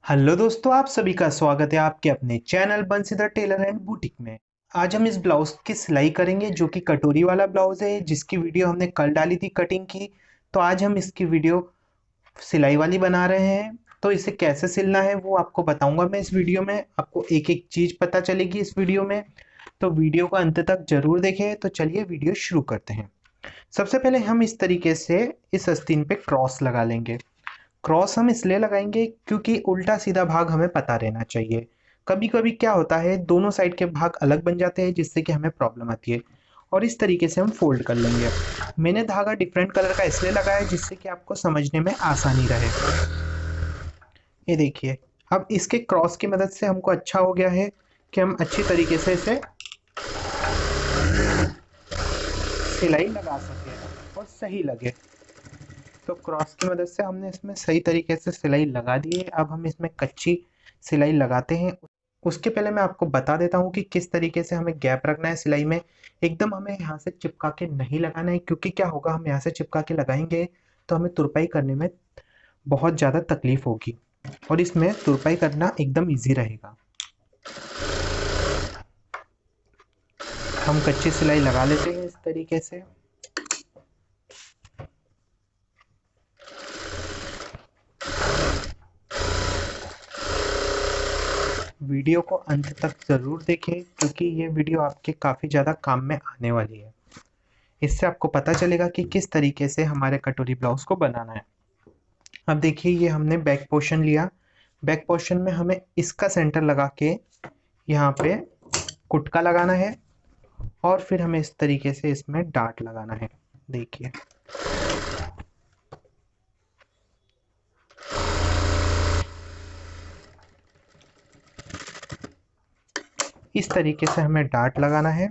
Hello दोस्तों, आप सभी का स्वागत है आपके अपने channel Bansidhar tailor and boutique में। आज हम इस ब्लाउज की सिलाई करेंगे जो कि कटोरी वाला ब्लाउज है, जिसकी वीडियो हमने कल डाली थी कटिंग की। तो आज हम इसकी वीडियो सिलाई वाली बना रहे हैं। तो इसे कैसे सिलना है वो आपको बताऊंगा मैं इस वीडियो में। आपको एक एक चीज पता चलेगी इस वीडियो में। तो वीडियो को अंत तक जरूर देखें। तो चलिए वीडियो शुरू करते हैं। सबसे पहले हम इस तरीके से इस आस्तीन पे क्रॉस लगा लेंगे। क्रॉस हम इसलिए लगाएंगे क्योंकि उल्टा सीधा भाग हमें पता रहना चाहिए। कभी कभी क्या होता है, दोनों साइड के भाग अलग बन जाते हैं जिससे कि हमें प्रॉब्लम आती है। और इस तरीके से हम फोल्ड कर लेंगे। मैंने धागा डिफरेंट कलर का इसलिए लगाया जिससे कि आपको समझने में आसानी रहे। ये देखिए, अब इसके क्रॉस की मदद से हमको अच्छा हो गया है कि हम अच्छी तरीके से इसे सिलाई लगा सकें और सही लगे। तो क्रॉस की मदद से हमने इसमें सही तरीके से सिलाई लगा दी है। अब हम इसमें कच्ची सिलाई लगाते हैं। उसके पहले मैं आपको बता देता हूँ कि किस तरीके से हमें गैप रखना है सिलाई में। एकदम हमें यहाँ से चिपका के नहीं लगाना है, क्योंकि क्या होगा, हम यहाँ से चिपका के लगाएंगे तो हमें तुरपाई करने में बहुत ज़्यादा तकलीफ होगी। और इसमें तुरपाई करना एकदम ईजी रहेगा। हम कच्ची सिलाई लगा लेते हैं इस तरीके से। वीडियो को अंत तक ज़रूर देखें, क्योंकि ये वीडियो आपके काफ़ी ज़्यादा काम में आने वाली है। इससे आपको पता चलेगा कि किस तरीके से हमारे कटोरी ब्लाउज को बनाना है। अब देखिए, ये हमने बैक पोर्शन लिया। बैक पोर्शन में हमें इसका सेंटर लगा के यहाँ पे कुटका लगाना है। और फिर हमें इस तरीके से इसमें डाट लगाना है। देखिए, इस तरीके से हमें डाट लगाना है।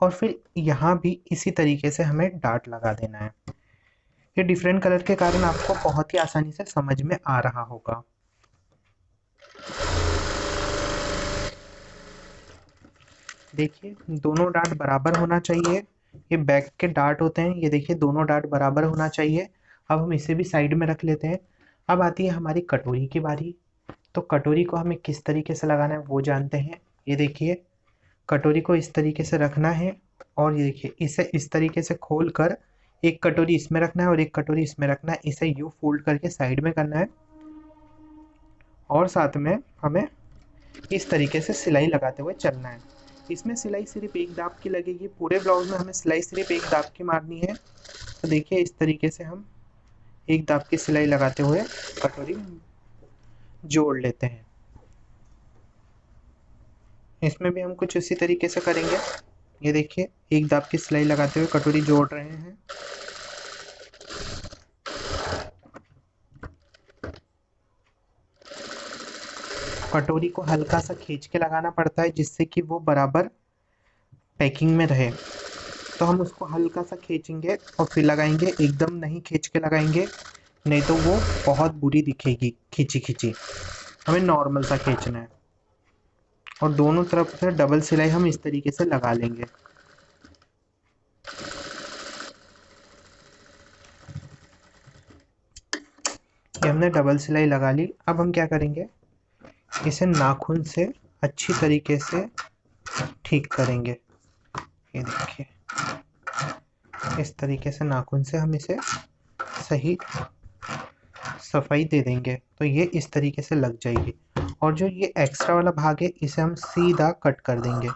और फिर यहाँ भी इसी तरीके से हमें डाट लगा देना है। ये डिफरेंट कलर के कारण आपको बहुत ही आसानी से समझ में आ रहा होगा। देखिए, दोनों डाट बराबर होना चाहिए। ये बैक के डाट होते हैं, ये देखिए दोनों डाट बराबर होना चाहिए। अब हम इसे भी साइड में रख लेते हैं। अब आती है हमारी कटोरी की बारी। तो कटोरी को हमें किस तरीके से लगाना है वो जानते हैं। ये देखिए, कटोरी को इस तरीके से रखना है। और ये देखिए, इसे इस तरीके से खोल कर एक कटोरी इसमें रखना है और एक कटोरी इसमें रखना है। इसे यू फोल्ड करके साइड में करना है। और साथ में हमें इस तरीके से सिलाई लगाते हुए चलना है। इसमें सिलाई सिर्फ एक दाब की लगेगी। पूरे ब्लाउज में हमें सिलाई सिर्फ एक दाब की मारनी है। तो देखिए, इस तरीके से हम एक दाब की सिलाई लगाते हुए कटोरी जोड़ लेते हैं। इसमें भी हम कुछ इसी तरीके से करेंगे। ये देखिए, एक दाब की सिलाई लगाते हुए कटोरी जोड़ रहे हैं। कटोरी को हल्का सा खींच के लगाना पड़ता है जिससे कि वो बराबर पैकिंग में रहे। तो हम उसको हल्का सा खींचेंगे और फिर लगाएंगे। एकदम नहीं खींच के लगाएंगे, नहीं तो वो बहुत बुरी दिखेगी खींची खींची। हमें नॉर्मल सा खींचना है। और दोनों तरफ से डबल सिलाई हम इस तरीके से लगा लेंगे। ये हमने डबल सिलाई लगा ली। अब हम क्या करेंगे, इसे नाखून से अच्छी तरीके से ठीक करेंगे। ये देखिए, इस तरीके से नाखून से हम इसे सही सफाई दे देंगे तो ये इस तरीके से लग जाएगी। और जो ये एक्स्ट्रा वाला भाग है इसे हम सीधा कट कर देंगे।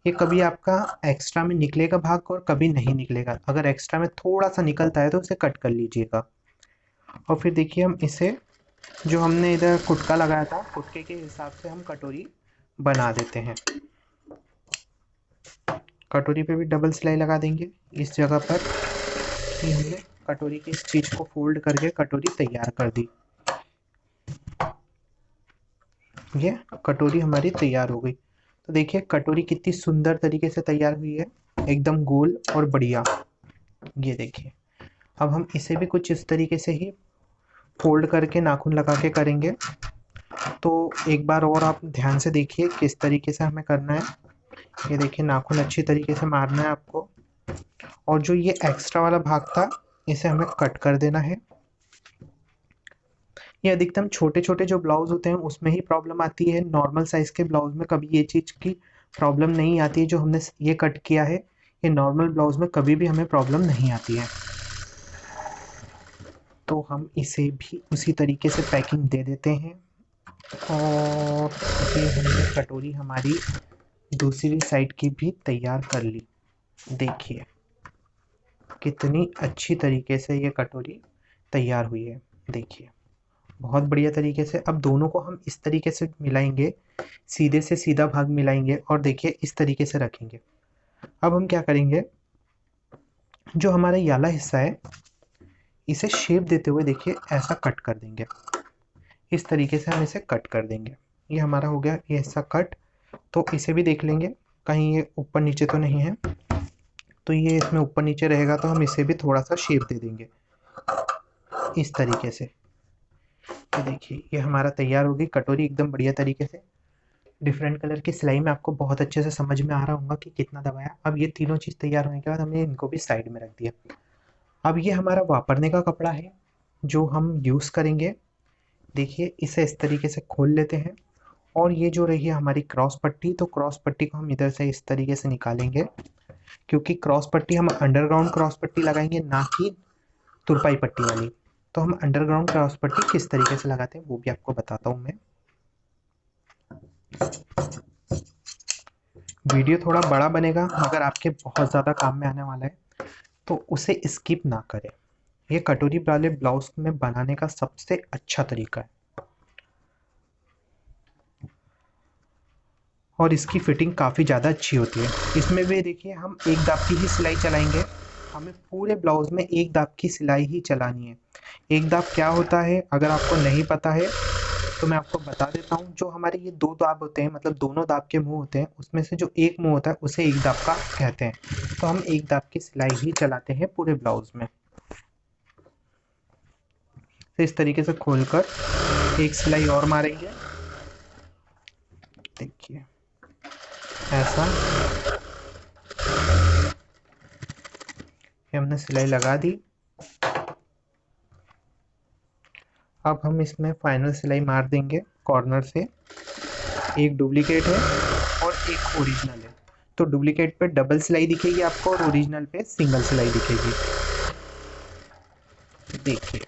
ये कभी आपका एक्स्ट्रा में निकलेगा भाग और कभी नहीं निकलेगा। अगर एक्स्ट्रा में थोड़ा सा निकलता है तो उसे कट कर लीजिएगा। और फिर देखिए, हम इसे जो हमने इधर कुटका लगाया था, कुटके के हिसाब से हम कटोरी बना देते हैं। कटोरी पे भी डबल सिलाई लगा देंगे इस जगह पर। ये हमने कटोरी की इस चीज को फोल्ड करके कटोरी तैयार कर दी। ये कटोरी हमारी तैयार हो गई। तो देखिए, कटोरी कितनी सुंदर तरीके से तैयार हुई है, एकदम गोल और बढ़िया। ये देखिए, अब हम इसे भी कुछ इस तरीके से ही फोल्ड करके नाखून लगा के करेंगे। तो एक बार और आप ध्यान से देखिए किस तरीके से हमें करना है। ये देखिए, नाखून अच्छी तरीके से मारना है आपको। और जो ये एक्स्ट्रा वाला भाग था इसे हमें कट कर देना है। ये अधिकतम छोटे छोटे जो ब्लाउज होते हैं उसमें ही प्रॉब्लम आती है, नॉर्मल साइज के ब्लाउज में कभी ये चीज़ की प्रॉब्लम नहीं आती है। जो हमने ये कट किया है ये नॉर्मल ब्लाउज में कभी भी हमें प्रॉब्लम नहीं आती है। तो हम इसे भी उसी तरीके से पैकिंग दे देते हैं। और ये हमने कटोरी हमारी दूसरी साइड की भी तैयार कर ली। देखिए कितनी अच्छी तरीके से ये कटोरी तैयार हुई है। देखिए बहुत बढ़िया तरीके से। अब दोनों को हम इस तरीके से मिलाएंगे, सीधे से सीधा भाग मिलाएंगे और देखिए इस तरीके से रखेंगे। अब हम क्या करेंगे, जो हमारा याला हिस्सा है इसे शेप देते हुए देखिए ऐसा कट कर देंगे। इस तरीके से हम इसे कट कर देंगे। ये हमारा हो गया ये हिस्सा कट। तो इसे भी देख लेंगे कहीं ये ऊपर नीचे तो नहीं है, तो ये इसमें ऊपर नीचे रहेगा तो हम इसे भी थोड़ा सा शेप दे देंगे इस तरीके से। तो देखिए ये हमारा तैयार होगी कटोरी एकदम बढ़िया तरीके से। डिफरेंट कलर की सिलाई में आपको बहुत अच्छे से समझ में आ रहा होगा कि कितना दबाया। अब ये तीनों चीज़ तैयार होने के बाद हमने इनको भी साइड में रख दिया। अब ये हमारा वापरने का कपड़ा है जो हम यूज़ करेंगे। देखिए इसे इस तरीके से खोल लेते हैं और ये जो रही है हमारी क्रॉस पट्टी, तो क्रॉस पट्टी को हम इधर से इस तरीके से निकालेंगे, क्योंकि क्रॉस पट्टी हम अंडरग्राउंड क्रॉस पट्टी लगाएंगे ना कि तुरपाई पट्टी वाली। तो हम अंडरग्राउंड क्रॉस पट्टी किस तरीके से लगाते हैं वो भी आपको बताता हूँ मैं। वीडियो थोड़ा बड़ा बनेगा मगर आपके बहुत ज़्यादा काम में आने वाला है, तो उसे स्किप ना करें। ये कटोरी वाले ब्लाउज में बनाने का सबसे अच्छा तरीका है और इसकी फिटिंग काफ़ी ज़्यादा अच्छी होती है। इसमें भी देखिए हम एक दाब की ही सिलाई चलाएंगे। हमें पूरे ब्लाउज में एक दाब की सिलाई ही चलानी है। एक दाब क्या होता है अगर आपको नहीं पता है तो मैं आपको बता देता हूँ। जो हमारे ये दो दाब होते हैं, मतलब दोनों दाब के मुंह होते हैं, उसमें से जो एक मुंह होता है उसे एक दाब का कहते हैं। तो हम एक दाब की सिलाई ही चलाते हैं पूरे ब्लाउज में। तो इस तरीके से खोलकर एक सिलाई और मारेंगे। देखिए ऐसा हमने सिलाई लगा दी। अब हम इसमें फाइनल सिलाई मार देंगे कॉर्नर से। एक डुप्लीकेट है और एक ओरिजिनल है, तो डुप्लीकेट पे डबल सिलाई दिखेगी आपको और ओरिजिनल पे सिंगल सिलाई दिखेगी। देखिए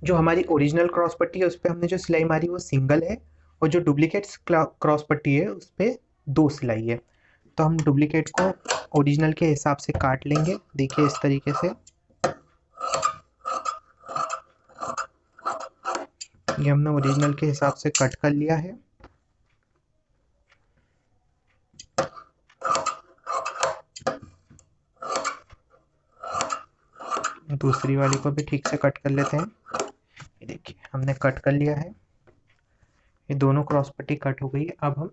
जो हमारी ओरिजिनल क्रॉस पट्टी है उस पर हमने जो सिलाई मारी वो सिंगल है, और जो डुप्लीकेट क्रॉस पट्टी है उस पर दो सिलाई है। तो हम डुप्लीकेट को ओरिजिनल के हिसाब से काट लेंगे। देखिए इस तरीके से ये हमने ओरिजिनल के हिसाब से कट कर लिया है। दूसरी वाली को भी ठीक से कट कर लेते हैं। ये देखिए हमने कट कर लिया है, ये दोनों क्रॉस पट्टी कट हो गई है। अब हम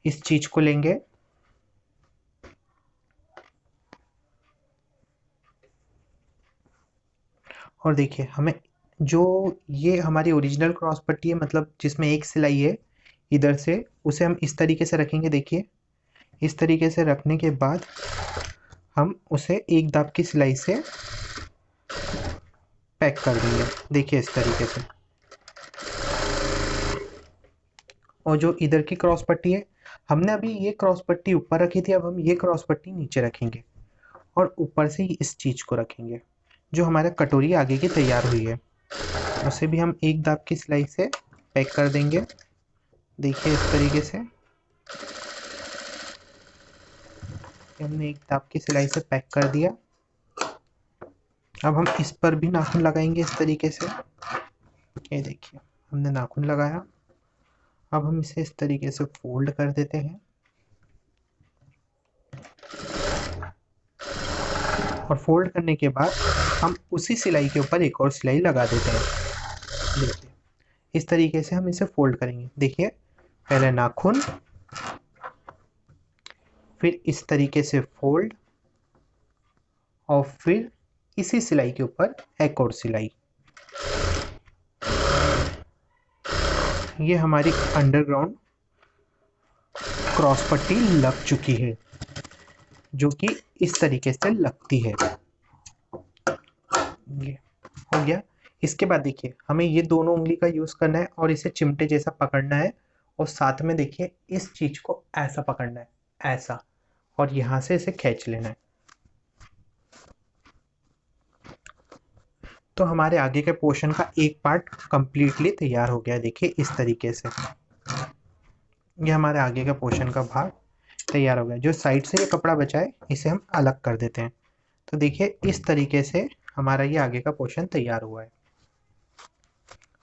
इस चीज को लेंगे और देखिए हमें जो ये हमारी ओरिजिनल क्रॉस पट्टी है, मतलब जिसमें एक सिलाई है इधर से, उसे हम इस तरीके से रखेंगे। देखिए इस तरीके से रखने के बाद हम उसे एक दाब की सिलाई से पैक कर देंगे। देखिए इस तरीके से। और जो इधर की क्रॉस पट्टी है, हमने अभी ये क्रॉस पट्टी ऊपर रखी थी, अब हम ये क्रॉस पट्टी नीचे रखेंगे और ऊपर से इस चीज को रखेंगे। जो हमारा कटोरी आगे की तैयार हुई है उसे भी हम एक दाब की सिलाई से पैक कर देंगे। देखिए इस तरीके से हमने एक दाब की सिलाई से पैक कर दिया। अब हम इस पर भी नाखून लगाएंगे इस तरीके से। ये देखिए हमने नाखून लगाया। अब हम इसे इस तरीके से फोल्ड कर देते हैं और फोल्ड करने के बाद हम उसी सिलाई के ऊपर एक और सिलाई लगा देते हैं। देखिए इस तरीके से हम इसे फोल्ड करेंगे। देखिए पहले नाखून, फिर इस तरीके से फोल्ड और फिर इसी सिलाई के ऊपर एक और सिलाई। ये हमारी अंडरग्राउंड क्रॉस पट्टी लग चुकी है, जो कि इस तरीके से लगती है। ये हो गया। इसके बाद देखिए हमें ये दोनों उंगली का यूज करना है और इसे चिमटे जैसा पकड़ना है, और साथ में देखिए इस चीज को ऐसा पकड़ना है, ऐसा, और यहां से इसे खींच लेना है। तो हमारे आगे के पोर्शन का एक पार्ट कंप्लीटली तैयार हो गया है। देखिए इस तरीके से ये हमारे आगे का पोर्शन का भाग तैयार हो गया। जो साइड से ये कपड़ा बचा है इसे हम अलग कर देते हैं। तो देखिए इस तरीके से हमारा ये आगे का पोर्शन तैयार हुआ है।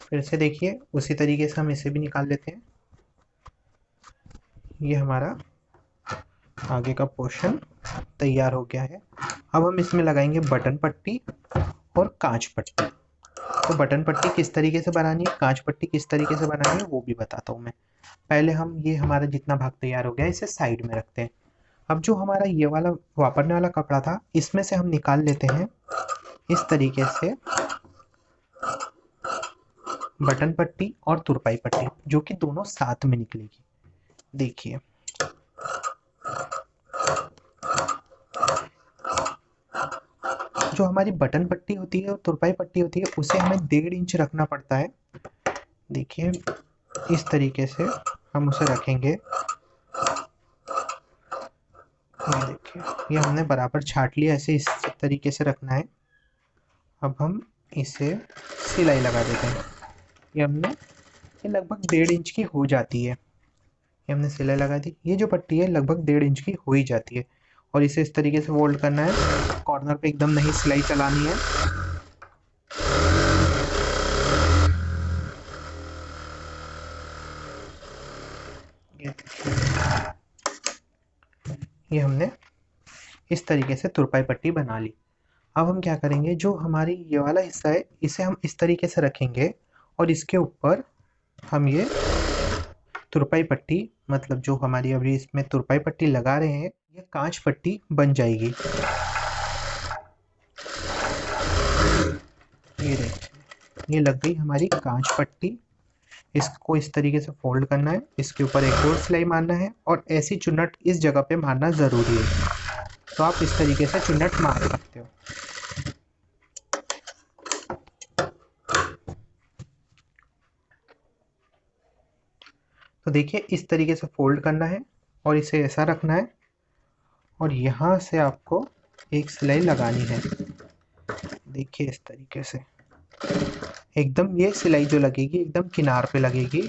फिर से देखिए उसी तरीके से हम इसे भी निकाल लेते हैं। ये हमारा आगे का पोर्शन तैयार हो गया है। अब हम इसमें लगाएंगे बटन पट्टी और कांच पट्टी। तो बटन पट्टी किस तरीके से बनानी है, कांच पट्टी किस तरीके से बनानी है, वो भी बताता हूँ मैं। पहले हम ये हमारा जितना भाग तैयार हो गया है इसे साइड में रखते हैं। अब जो हमारा ये वाला वापरने वाला कपड़ा था इसमें से हम निकाल लेते हैं इस तरीके से बटन पट्टी और तुरपाई पट्टी, जो कि दोनों साथ में निकलेगी। देखिए जो हमारी बटन पट्टी होती है और तुरपाई पट्टी होती है उसे हमें 1.5 इंच रखना पड़ता है। देखिए इस तरीके से हम उसे रखेंगे। ये देखिए ये हमने बराबर छाट लिया, ऐसे इस तरीके से रखना है। अब हम इसे सिलाई लगा देते हैं। ये लगभग 1.5 इंच की हो जाती है। ये हमने सिलाई लगा दी। ये जो पट्टी है लगभग 1.5 इंच की हो ही जाती है, और इसे इस तरीके से फोल्ड करना है। कॉर्नर पे एकदम नहीं सिलाई चलानी है। ये हमने इस तरीके से तुरपाई पट्टी बना ली। अब हम क्या करेंगे, जो हमारी ये वाला हिस्सा है इसे हम इस तरीके से रखेंगे और इसके ऊपर हम ये तुरपाई पट्टी, मतलब जो हमारी अभी इसमें तुरपाई पट्टी लगा रहे हैं, ये कांच पट्टी बन जाएगी। ये देखिए ये लग गई हमारी कांच पट्टी। इसको इस तरीके से फोल्ड करना है, इसके ऊपर एक और सिलाई मारना है, और ऐसी चुन्नट इस जगह पे मारना ज़रूरी है। तो आप इस तरीके से चुन्नट मार सकते हो। तो देखिए इस तरीके से फोल्ड करना है और इसे ऐसा रखना है, और यहाँ से आपको एक सिलाई लगानी है। देखिए इस तरीके से एकदम ये सिलाई जो लगेगी एकदम किनार पे लगेगी।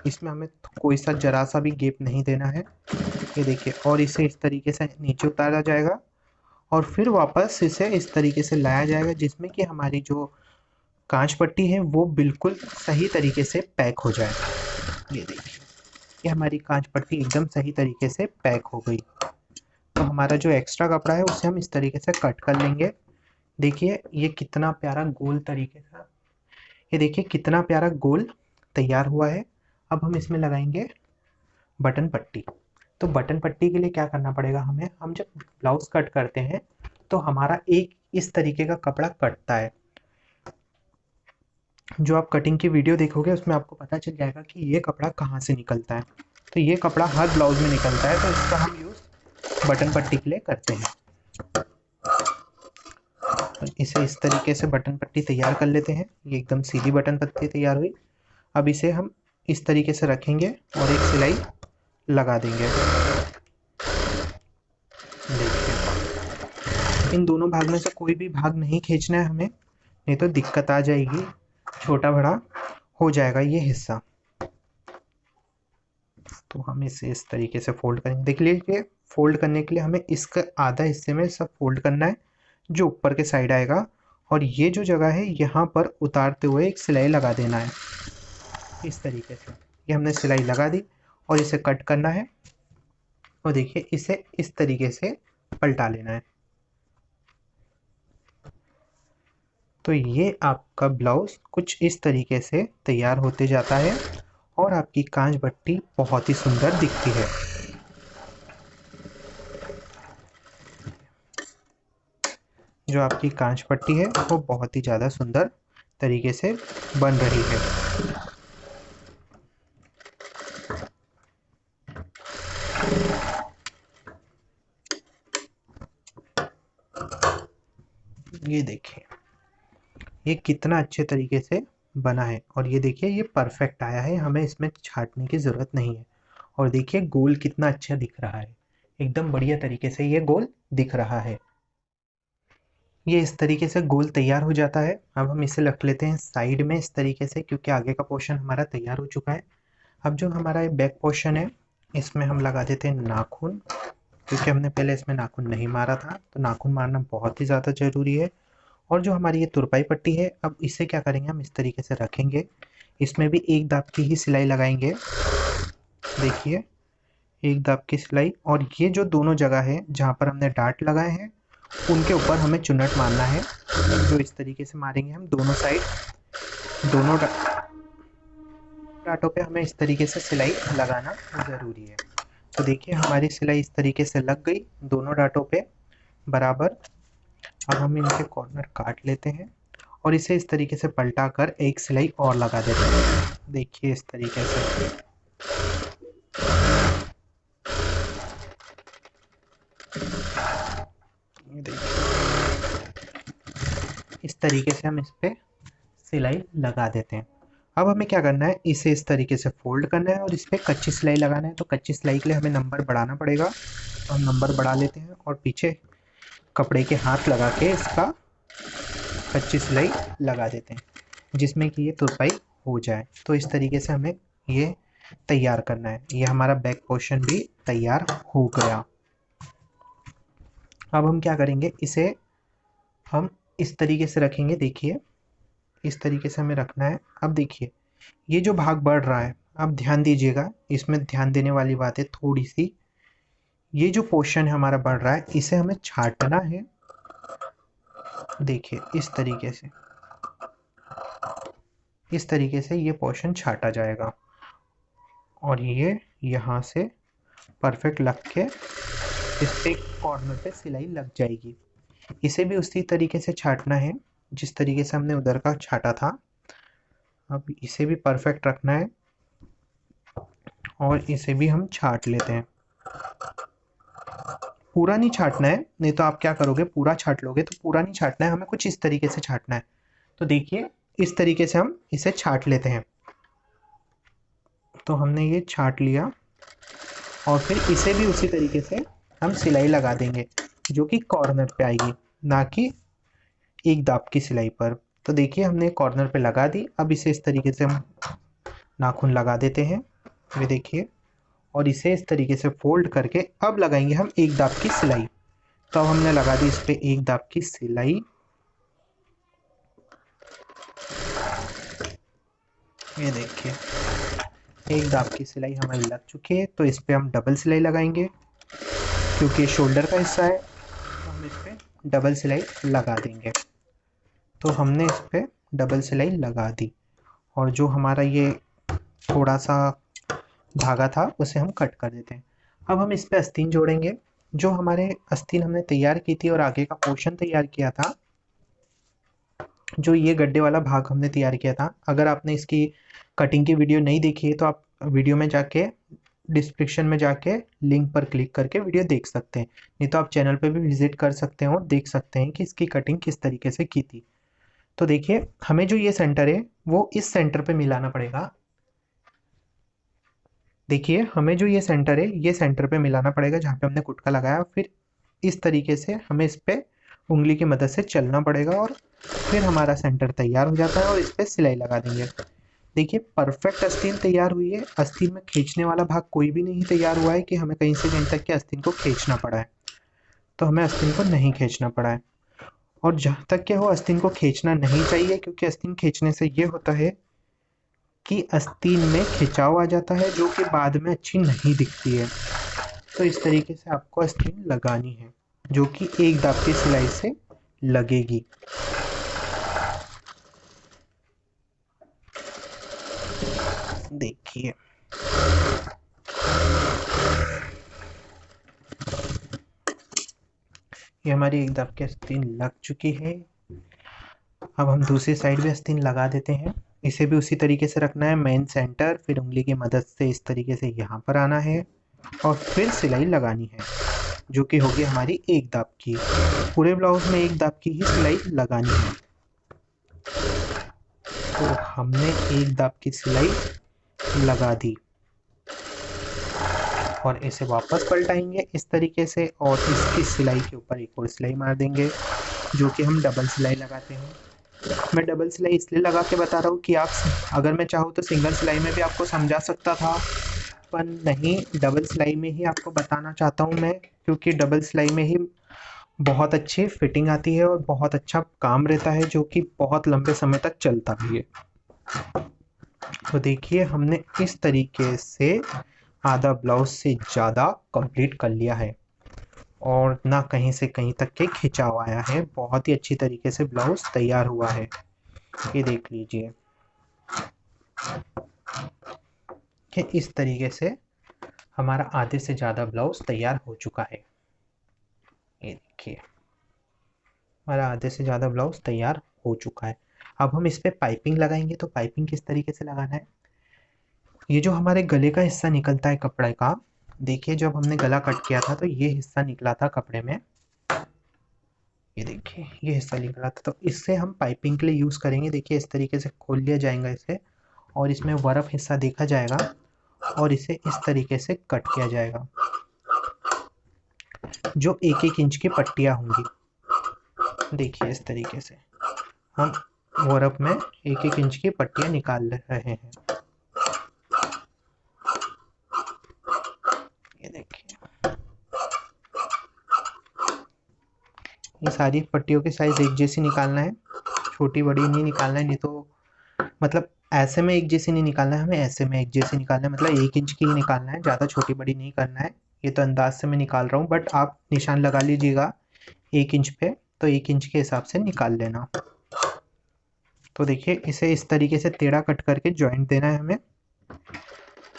इसमें हमें कोई सा जरा सा भी गैप नहीं देना है। ये देखिए, और इसे इस तरीके से नीचे उतारा जाएगा और फिर वापस इसे इस तरीके से लाया जाएगा, जिसमें कि हमारी जो कांच पट्टी है वो बिल्कुल सही तरीके से पैक हो जाए। ये देखिए ये हमारी कांच पट्टी एकदम सही तरीके से पैक हो गई। तो हमारा जो एक्स्ट्रा कपड़ा है उसे हम इस तरीके से कट कर लेंगे। देखिए ये कितना प्यारा गोल तरीके से, ये देखिए कितना प्यारा गोल तैयार हुआ है। अब हम इसमें लगाएंगे बटन पट्टी। तो बटन पट्टी के लिए क्या करना पड़ेगा हमें, हम जब ब्लाउज कट करते हैं तो हमारा एक इस तरीके का कपड़ा कटता है। जो आप कटिंग की वीडियो देखोगे उसमें आपको पता चल जाएगा कि ये कपड़ा कहाँ से निकलता है। तो ये कपड़ा हर ब्लाउज में निकलता है, तो इसका हम यूज़ बटन पट्टी के लिए करते हैं। तो इसे इस तरीके से बटन पट्टी तैयार कर लेते हैं। ये एकदम सीधी बटन पट्टी तैयार हुई। अब इसे हम इस तरीके से रखेंगे और एक सिलाई लगा देंगे। देखिए इन दोनों भाग में से कोई भी भाग नहीं खींचना है हमें, नहीं तो दिक्कत आ जाएगी, छोटा बड़ा हो जाएगा ये हिस्सा। तो हम इसे इस तरीके से फोल्ड करेंगे। देख लीजिए फोल्ड करने के लिए हमें इसका आधा हिस्से में सब फोल्ड करना है जो ऊपर के साइड आएगा, और ये जो जगह है यहाँ पर उतारते हुए एक सिलाई लगा देना है इस तरीके से। ये हमने सिलाई लगा दी और इसे कट करना है, और देखिए इसे इस तरीके से पलटा लेना है। तो ये आपका ब्लाउज कुछ इस तरीके से तैयार होते जाता है और आपकी कांच पट्टी बहुत ही सुंदर दिखती है। जो आपकी कांच पट्टी है वो बहुत ही ज़्यादा सुंदर तरीके से बन रही है। ये देखिए ये कितना अच्छे तरीके से बना है। और ये देखिए ये परफेक्ट आया है, हमें इसमें छाटने की ज़रूरत नहीं है। और देखिए गोल कितना अच्छा दिख रहा है, एकदम बढ़िया तरीके से ये गोल दिख रहा है। ये इस तरीके से गोल तैयार हो जाता है। अब हम इसे रख लेते हैं साइड में इस तरीके से, क्योंकि आगे का पोर्शन हमारा तैयार हो चुका है। अब जो हमारा ये बैक पोर्शन है, इसमें हम लगा देते हैं नाखून, क्योंकि हमने पहले इसमें नाखून नहीं मारा था, तो नाखून मारना बहुत ही ज़्यादा ज़रूरी है। और जो हमारी ये तुरपाई पट्टी है, अब इसे क्या करेंगे, हम इस तरीके से रखेंगे, इसमें भी एक दाब की ही सिलाई लगाएंगे। देखिए एक दाब की सिलाई, और ये जो दोनों जगह है जहाँ पर हमने डार्ट लगाए हैं उनके ऊपर हमें चुन्नट मारना है, जो इस तरीके से मारेंगे हम दोनों साइड। दोनों डाटों पे हमें इस तरीके से सिलाई लगाना ज़रूरी है। तो देखिए हमारी सिलाई इस तरीके से लग गई दोनों डाटों पे बराबर। अब हम इनके कॉर्नर काट लेते हैं और इसे इस तरीके से पलटा कर एक सिलाई और लगा देते हैं। देखिए इस तरीके से। देखिए इस तरीके से हम इस पे सिलाई लगा देते हैं। अब हमें क्या करना है, इसे इस तरीके से फोल्ड करना है और इस पे कच्ची सिलाई लगाना है। तो कच्ची सिलाई के लिए हमें नंबर बढ़ाना पड़ेगा, तो हम नंबर बढ़ा लेते हैं और पीछे कपड़े के हाथ लगा के इसका कच्ची सिलाई लगा देते हैं, जिसमें कि ये तुरपाई हो जाए। तो इस तरीके से हमें ये तैयार करना है। ये हमारा बैक पोर्शन भी तैयार हो गया। अब हम क्या करेंगे, इसे हम इस तरीके से रखेंगे। देखिए इस तरीके से हमें रखना है। अब देखिए ये जो भाग बढ़ रहा है, अब ध्यान दीजिएगा, इसमें ध्यान देने वाली बात है थोड़ी सी। ये जो पोर्शन है हमारा बढ़ रहा है, इसे हमें छाटना है। देखिए इस तरीके से ये पोर्शन छाटा जाएगा और ये यहाँ से परफेक्ट लग के इस पे कॉर्नर पे सिलाई लग जाएगी। इसे भी उसी तरीके से छाटना है जिस तरीके से हमने उधर का छाटा था। अब इसे भी परफेक्ट रखना है और इसे भी हम छाट लेते हैं। पूरा नहीं छाटना है, नहीं तो आप क्या करोगे, पूरा छाट लोगे तो पूरा नहीं छाटना है, हमें कुछ इस तरीके से छाटना है। तो देखिए इस तरीके से हम इसे छाट लेते हैं। तो हमने ये छाट लिया और फिर इसे भी उसी तरीके से हम सिलाई लगा देंगे, जो कि कॉर्नर पे आएगी, ना कि एक दाब की सिलाई पर। तो देखिए हमने कॉर्नर पे लगा दी। अब इसे इस तरीके से हम नाखून लगा देते हैं, ये देखिए, और इसे इस तरीके से फोल्ड करके अब लगाएंगे हम एक दाब की सिलाई। तो अब हमने लगा दी इस पे एक दाब की सिलाई। ये देखिए एक दाब की सिलाई हमारी लग चुकी है। तो इस पे हम डबल सिलाई लगाएंगे, क्योंकि शोल्डर का हिस्सा है, तो हम इस पे डबल सिलाई लगा देंगे। तो हमने इस पे डबल सिलाई लगा दी और जो हमारा ये थोड़ा सा धागा था उसे हम कट कर देते हैं। अब हम इस पे आस्तीन जोड़ेंगे। जो हमारे आस्तीन हमने तैयार की थी और आगे का पोर्शन तैयार किया था, जो ये गड्ढे वाला भाग हमने तैयार किया था, अगर आपने इसकी कटिंग की वीडियो नहीं देखी है तो आप वीडियो में जाके डिस्क्रिप्शन में जाके लिंक पर क्लिक करके वीडियो देख सकते हैं, नहीं तो आप चैनल पे भी विजिट कर सकते हैं और देख सकते हैं कि इसकी कटिंग किस तरीके से की थी। तो देखिए हमें जो ये सेंटर है वो इस सेंटर पे मिलाना पड़ेगा। देखिए हमें जो ये सेंटर है ये सेंटर पे मिलाना पड़ेगा जहाँ पे हमने कुटका लगाया। फिर इस तरीके से हमें इस पे उंगली की मदद से चलना पड़ेगा और फिर हमारा सेंटर तैयार हो जाता है और इस पे सिलाई लगा देंगे। देखिए परफेक्ट आस्तीन तैयार हुई है। आस्तीन में खींचने वाला भाग कोई भी नहीं तैयार हुआ है कि हमें कहीं से कहीं तक के आस्तीन को खींचना पड़ा है, तो हमें आस्तीन को नहीं खींचना पड़ा है। और जहाँ तक के हो आस्तीन को खींचना नहीं चाहिए, क्योंकि आस्तीन खींचने से ये होता है कि आस्तीन में खिंचाव आ जाता है, जो कि बाद में अच्छी नहीं दिखती है। तो इस तरीके से आपको आस्तीन लगानी है, जो कि एक दाब की सिलाई से लगेगी। देखिए ये हमारी एक दाब की आस्तीन लग चुकी है। अब हम दूसरी साइड भी आस्तीन लगा देते हैं। इसे भी उसी तरीके से रखना है, मेन सेंटर, फिर उंगली की मदद से इस तरीके से यहाँ पर आना है और फिर सिलाई लगानी है, जो कि होगी हमारी एक दाब की। पूरे ब्लाउज में एक दाब की ही सिलाई लगानी है। तो हमने एक दाब की सिलाई लगा दी और इसे वापस पलटाएंगे इस तरीके से और इसकी सिलाई के ऊपर एक और सिलाई मार देंगे, जो कि हम डबल सिलाई लगाते हैं। मैं डबल सिलाई इसलिए लगा के बता रहा हूँ कि आप अगर मैं चाहूँ तो सिंगल सिलाई में भी आपको समझा सकता था, पर नहीं, डबल सिलाई में ही आपको बताना चाहता हूँ मैं, क्योंकि डबल सिलाई में ही बहुत अच्छी फिटिंग आती है और बहुत अच्छा काम रहता है, जो कि बहुत लंबे समय तक चलता भी है। तो देखिए हमने इस तरीके से आधा ब्लाउज से ज़्यादा कंप्लीट कर लिया है और ना कहीं से कहीं तक के खिंचाव आया है। बहुत ही अच्छी तरीके से ब्लाउज तैयार हुआ है, ये देख लीजिए कि इस तरीके से हमारा आधे से ज़्यादा ब्लाउज तैयार हो चुका है। ये देखिए हमारा आधे से ज़्यादा ब्लाउज तैयार हो चुका है। अब हम इस पे पाइपिंग लगाएंगे। तो पाइपिंग किस तरीके से लगाना है, ये जो हमारे गले का हिस्सा निकलता है कपड़े का, देखिए जब हमने गला कट किया था तो ये हिस्सा निकला था कपड़े में, ये देखिए ये हिस्सा निकला था, तो इससे हम पाइपिंग के लिए यूज़ करेंगे। देखिए इस तरीके से खोल लिया जाएगा इसे और इसमें वर्फ हिस्सा देखा जाएगा और इसे इस तरीके से कट किया जाएगा, जो 1-1 इंच की पट्टियाँ होंगी। देखिए इस तरीके से हम वर्फ में 1-1 इंच की पट्टियाँ निकाल रहे हैं। ये देखिए ये सारी पट्टियों की साइज एक जैसी निकालना है, छोटी बड़ी नहीं निकालना है, नहीं तो मतलब ऐसे में एक जैसी नहीं निकालना है हमें, ऐसे में एक जैसी निकालना है, मतलब 1 इंच की ही निकालना है, ज़्यादा छोटी बड़ी नहीं करना है। ये तो अंदाज से मैं निकाल रहा हूँ, बट आप निशान लगा लीजिएगा 1 इंच पे, तो 1 इंच के हिसाब से निकाल लेना। तो देखिए इसे इस तरीके से टेढ़ा कट करके जॉइंट देना है हमें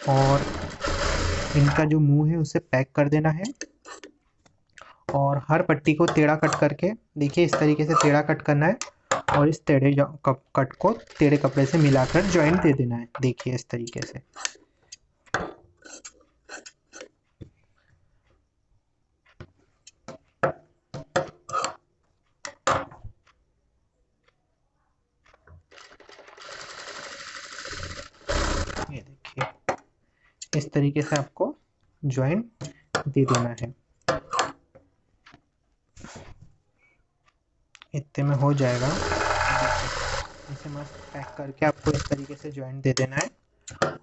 और इनका जो मुंह है उसे पैक कर देना है और हर पट्टी को टेढ़ा कट करके, देखिए इस तरीके से टेढ़ा कट करना है और इस टेढ़े कट को टेढ़े कपड़े से मिलाकर जॉइंट दे देना है। देखिए इस तरीके से ये देखिए इस तरीके से आपको जॉइंट दे देना है। इतने में हो जाएगा। इसे मस्त पैक करके आपको इस तरीके से जॉइंट दे देना है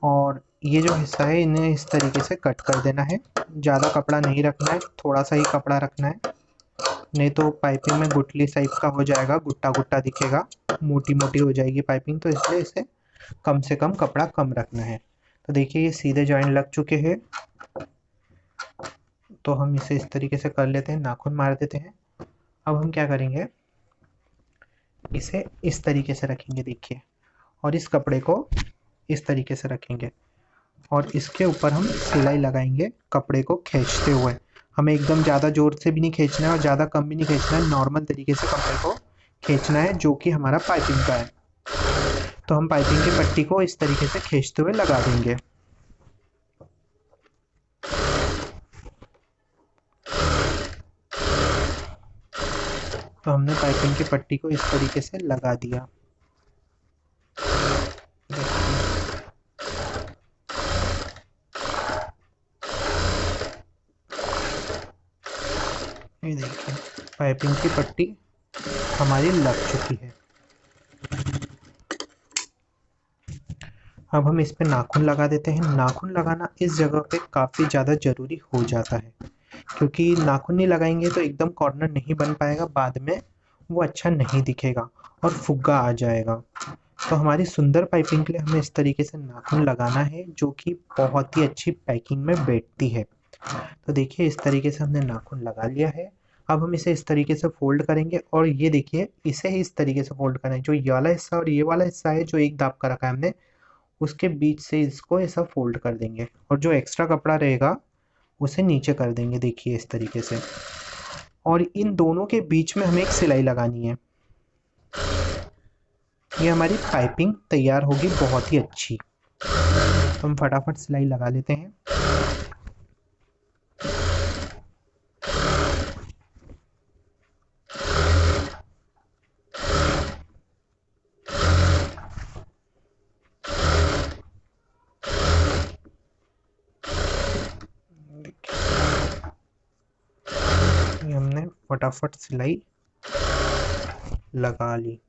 और ये जो हिस्सा है इन्हें इस तरीके से कट कर देना है। ज़्यादा कपड़ा नहीं रखना है, थोड़ा सा ही कपड़ा रखना है, नहीं तो पाइपिंग में गुटली टाइप का हो जाएगा, गुट्टा गुट्टा दिखेगा, मोटी मोटी हो जाएगी पाइपिंग, तो इसलिए इसे कम से कम कपड़ा कम रखना है। तो देखिए ये सीधे जॉइंट लग चुके हैं, तो हम इसे इस तरीके से कर लेते हैं, नाखून मार देते हैं। अब हम क्या करेंगे, इसे इस तरीके से रखेंगे देखिए, और इस कपड़े को इस तरीके से रखेंगे और इसके ऊपर हम सिलाई लगाएंगे कपड़े को खींचते हुए। हमें एकदम ज़्यादा ज़ोर से भी नहीं खींचना है और ज़्यादा कम भी नहीं खींचना है, नॉर्मल तरीके से कपड़े को खींचना है, जो कि हमारा पाइपिंग का है। तो हम पाइपिंग की पट्टी को इस तरीके से खींचते हुए लगा देंगे। तो हमने पाइपिंग की पट्टी को इस तरीके से लगा दिया। ये देखिए पाइपिंग की पट्टी हमारी लग चुकी है। अब हम इस पे नाखून लगा देते हैं। नाखून लगाना इस जगह पे काफ़ी ज़्यादा ज़रूरी हो जाता है, क्योंकि नाखून नहीं लगाएंगे तो एकदम कॉर्नर नहीं बन पाएगा, बाद में वो अच्छा नहीं दिखेगा और फुग्गा आ जाएगा। तो हमारी सुंदर पाइपिंग के लिए हमें इस तरीके से नाखून लगाना है, जो कि बहुत ही अच्छी पैकिंग में बैठती है। तो देखिए इस तरीके से हमने नाखून लगा लिया है। अब हम इसे इस तरीके से फोल्ड करेंगे और ये देखिए इसे ही इस तरीके से फोल्ड करना है। जो ये वाला हिस्सा और ये वाला हिस्सा है जो एक दाब का रखा है हमने, उसके बीच से इसको ऐसा फोल्ड कर देंगे और जो एक्स्ट्रा कपड़ा रहेगा उसे नीचे कर देंगे, देखिए इस तरीके से। और इन दोनों के बीच में हमें एक सिलाई लगानी है। ये हमारी पाइपिंग तैयार होगी बहुत ही अच्छी। तो हम फटाफट सिलाई लगा लेते हैं। ये हमने फटाफट सिलाई लगा ली।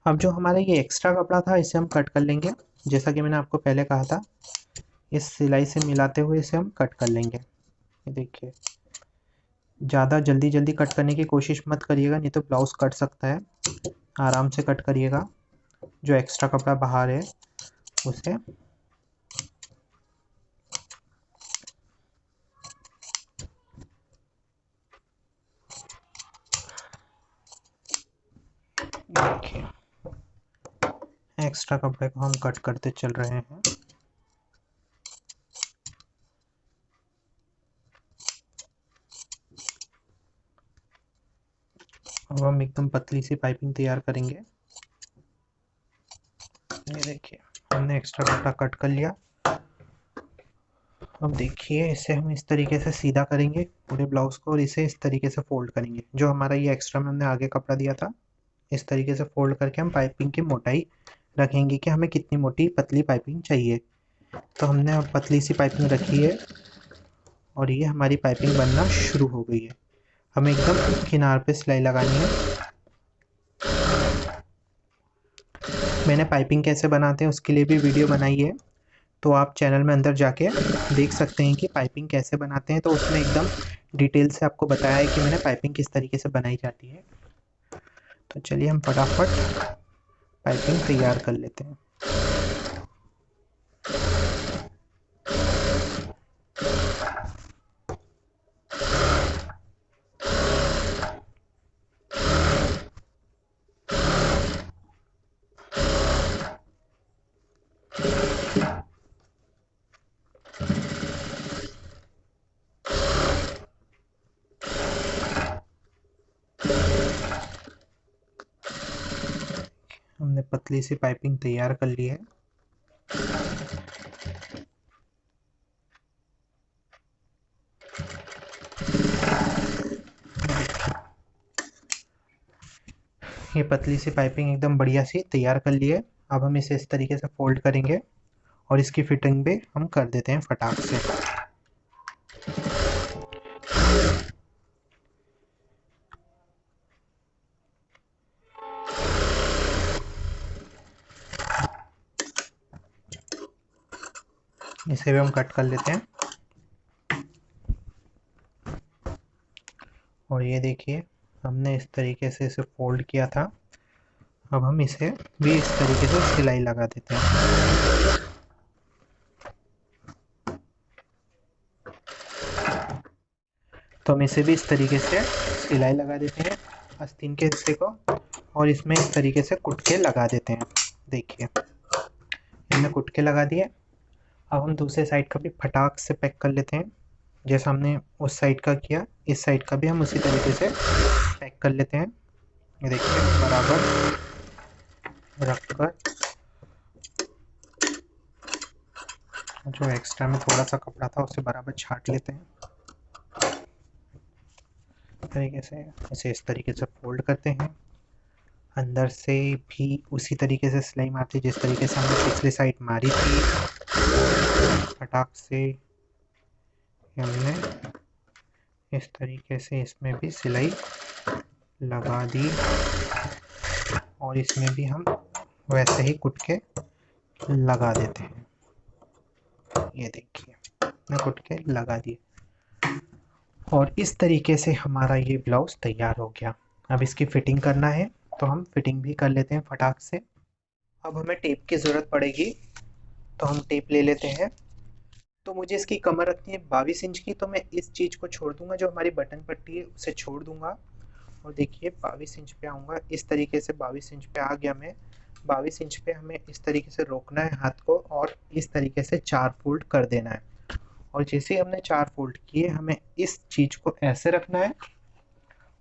अब जो हमारा ये एक्स्ट्रा कपड़ा था इसे हम कट कर लेंगे, जैसा कि मैंने आपको पहले कहा था। इस सिलाई से मिलाते हुए इसे हम कट कर लेंगे। ये देखिए, ज़्यादा जल्दी जल्दी कट करने की कोशिश मत करिएगा, नहीं तो ब्लाउज कट सकता है। आराम से कट करिएगा, जो एक्स्ट्रा कपड़ा बाहर है उसे। देखिए, एक्स्ट्रा कपड़े को हम कट करते चल रहे हैं। अब हम एकदम पतली सी पाइपिंग तैयार करेंगे। ये देखिए, हमने एक्स्ट्रा कपड़ा कट कर लिया। अब देखिए, इसे हम इस तरीके से सीधा करेंगे पूरे ब्लाउज को, और इसे इस तरीके से फोल्ड करेंगे। जो हमारा ये एक्स्ट्रा में हमने आगे कपड़ा दिया था, इस तरीके से फोल्ड करके हम पाइपिंग की मोटाई रखेंगे कि हमें कितनी मोटी पतली पाइपिंग चाहिए। तो हमने अब पतली सी पाइपिंग रखी है और ये हमारी पाइपिंग बनना शुरू हो गई है। हमें एकदम किनार पे सिलाई लगानी है। मैंने पाइपिंग कैसे बनाते हैं उसके लिए भी वीडियो बनाई है, तो आप चैनल में अंदर जाके देख सकते हैं कि पाइपिंग कैसे बनाते हैं। तो उसमें एकदम डिटेल से आपको बताया है कि मैंने पाइपिंग किस तरीके से बनाई जाती है। तो चलिए हम फटाफट पाइपिंग तैयार कर लेते हैं। हमने पतली सी पाइपिंग तैयार कर ली है। ये पतली सी पाइपिंग एकदम बढ़िया सी तैयार कर ली है। अब हम इसे इस तरीके से फोल्ड करेंगे और इसकी फिटिंग भी हम कर देते हैं फटाक से। इसे भी हम कट कर लेते हैं। और ये देखिए, हमने इस तरीके से इसे फोल्ड किया था। अब हम इसे भी इस तरीके से सिलाई लगा देते हैं। तो हम इसे भी इस तरीके से सिलाई लगा देते हैं आस्तीन के हिस्से को, और इसमें इस तरीके से कुटके लगा देते हैं। देखिए, हमने कुटके लगा दिए। अब हम दूसरे साइड का भी फटाक से पैक कर लेते हैं। जैसा हमने उस साइड का किया, इस साइड का भी हम उसी तरीके से पैक कर लेते हैं। ये देखिए, बराबर रखकर जो एक्स्ट्रा में थोड़ा सा कपड़ा था उसे बराबर छाट लेते हैं। तरीके से इसे इस तरीके से फोल्ड करते हैं। अंदर से भी उसी तरीके से सिलाई मारते जिस तरीके से हमने पिछली साइड मारी थी। फटाक से हमने इस तरीके से इसमें भी सिलाई लगा दी, और इसमें भी हम वैसे ही कुटके लगा देते हैं। ये देखिए, मैं कुटके लगा दिए, और इस तरीके से हमारा ये ब्लाउज तैयार हो गया। अब इसकी फिटिंग करना है, तो हम फिटिंग भी कर लेते हैं फटाक से। अब हमें टेप की ज़रूरत पड़ेगी, तो हम टेप ले लेते हैं। तो मुझे इसकी कमर रखनी है 22 इंच की, तो मैं इस चीज़ को छोड़ दूंगा, जो हमारी बटन पट्टी है उसे छोड़ दूंगा। और देखिए, 22 इंच पे आऊँगा। इस तरीके से 22 इंच पे आ गया मैं। 22 इंच पे हमें इस तरीके से रोकना है हाथ को, और इस तरीके से 4 फोल्ड कर देना है। और जैसे ही हमने 4 फोल्ड किए, हमें इस चीज़ को ऐसे रखना है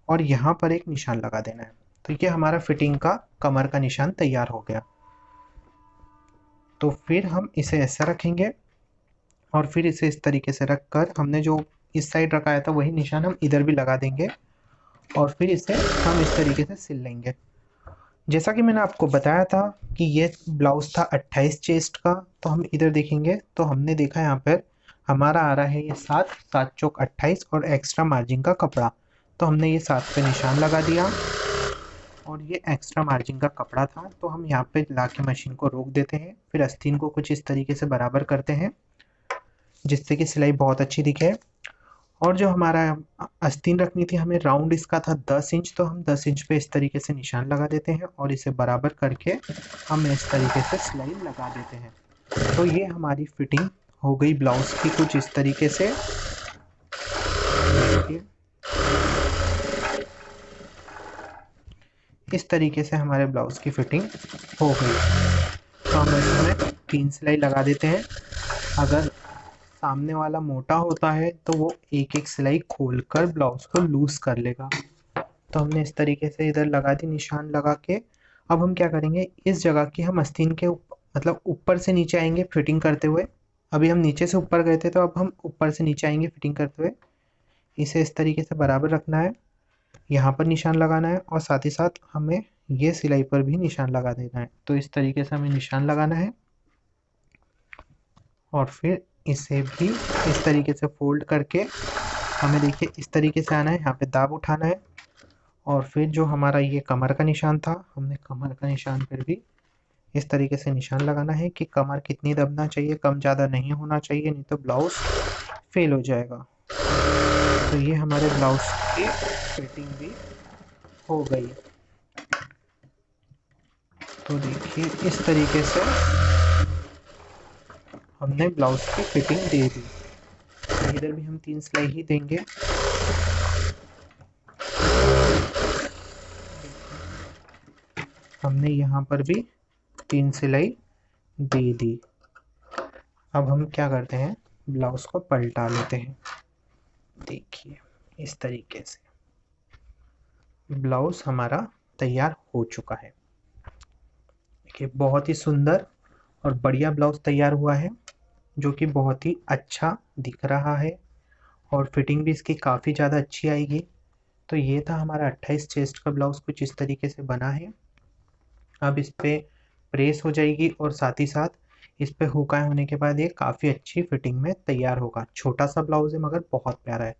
और यहाँ पर एक निशान लगा देना है। तो ये हमारा फिटिंग का कमर का निशान तैयार हो गया। तो फिर हम इसे ऐसा रखेंगे, और फिर इसे इस तरीके से रख कर हमने जो इस साइड रखाया था वही निशान हम इधर भी लगा देंगे। और फिर इसे हम इस तरीके से सिल लेंगे। जैसा कि मैंने आपको बताया था कि ये ब्लाउज था 28 चेस्ट का, तो हम इधर देखेंगे तो हमने देखा यहाँ पर हमारा आ रहा है ये 7, 7 चौक 28 और एक्स्ट्रा मार्जिन का कपड़ा। तो हमने ये 7 पे निशान लगा दिया और ये एक्स्ट्रा मार्जिन का कपड़ा था, तो हम यहाँ पे ला के मशीन को रोक देते हैं। फिर आस्तीन को कुछ इस तरीके से बराबर करते हैं जिससे कि सिलाई बहुत अच्छी दिखे। और जो हमारा आस्तीन रखनी थी हमें राउंड, इसका था 10 इंच, तो हम 10 इंच पे इस तरीके से निशान लगा देते हैं और इसे बराबर करके हम इस तरीके से सिलाई लगा देते हैं। तो ये हमारी फिटिंग हो गई ब्लाउज की कुछ इस तरीके से। देखिए इस तरीके से हमारे ब्लाउज की फिटिंग हो गई। तो हम इसमें 3 सिलाई लगा देते हैं। अगर सामने वाला मोटा होता है तो वो एक एक सिलाई खोलकर ब्लाउज को लूज कर लेगा। तो हमने इस तरीके से इधर लगा दी निशान लगा के। अब हम क्या करेंगे, इस जगह की हम आस्तीन के मतलब ऊपर से नीचे आएंगे फिटिंग करते हुए। अभी हम नीचे से ऊपर गए थे, तो अब हम ऊपर से नीचे आएंगे फिटिंग करते हुए। इसे इस तरीके से बराबर रखना है, यहाँ पर निशान लगाना है और साथ ही साथ हमें ये सिलाई पर भी निशान लगा देना है। तो इस तरीके से हमें निशान लगाना है और फिर इसे भी इस तरीके से फोल्ड करके हमें देखिए इस तरीके से आना है, यहाँ पे दाब उठाना है। और फिर जो हमारा ये कमर का निशान था, हमने कमर का निशान पर भी इस तरीके से निशान लगाना है कि कमर कितनी दबना चाहिए, कम ज़्यादा नहीं होना चाहिए, नहीं तो ब्लाउज फेल हो जाएगा। तो ये हमारे ब्लाउज की फिटिंग भी हो गई। तो देखिए इस तरीके से हमने ब्लाउज की फिटिंग दे दी। इधर भी हम 3 सिलाई ही देंगे। हमने यहाँ पर भी 3 सिलाई दे दी। अब हम क्या करते हैं, ब्लाउज को पलटा लेते हैं। देखिए इस तरीके से ब्लाउज हमारा तैयार हो चुका है। देखिए बहुत ही सुंदर और बढ़िया ब्लाउज तैयार हुआ है, जो कि बहुत ही अच्छा दिख रहा है और फिटिंग भी इसकी काफ़ी ज़्यादा अच्छी आएगी। तो ये था हमारा 28 चेस्ट का ब्लाउज, कुछ इस तरीके से बना है। अब इस पे प्रेस हो जाएगी और साथ ही साथ इस पे हुक होने के बाद ये काफ़ी अच्छी फिटिंग में तैयार होगा। छोटा सा ब्लाउज है मगर बहुत प्यारा है।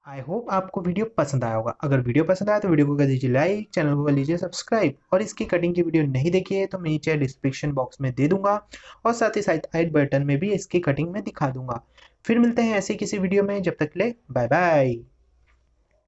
आई होप आपको वीडियो पसंद आया होगा। अगर वीडियो पसंद आया तो वीडियो को कर दीजिए लाइक, चैनल को कर लीजिए सब्सक्राइब और इसकी कटिंग की वीडियो नहीं देखी है तो मैं नीचे डिस्क्रिप्शन बॉक्स में दे दूंगा और साथ ही साथ आई बटन में भी इसकी कटिंग में दिखा दूंगा। फिर मिलते हैं ऐसे किसी वीडियो में, जब तक ले बाय बाय।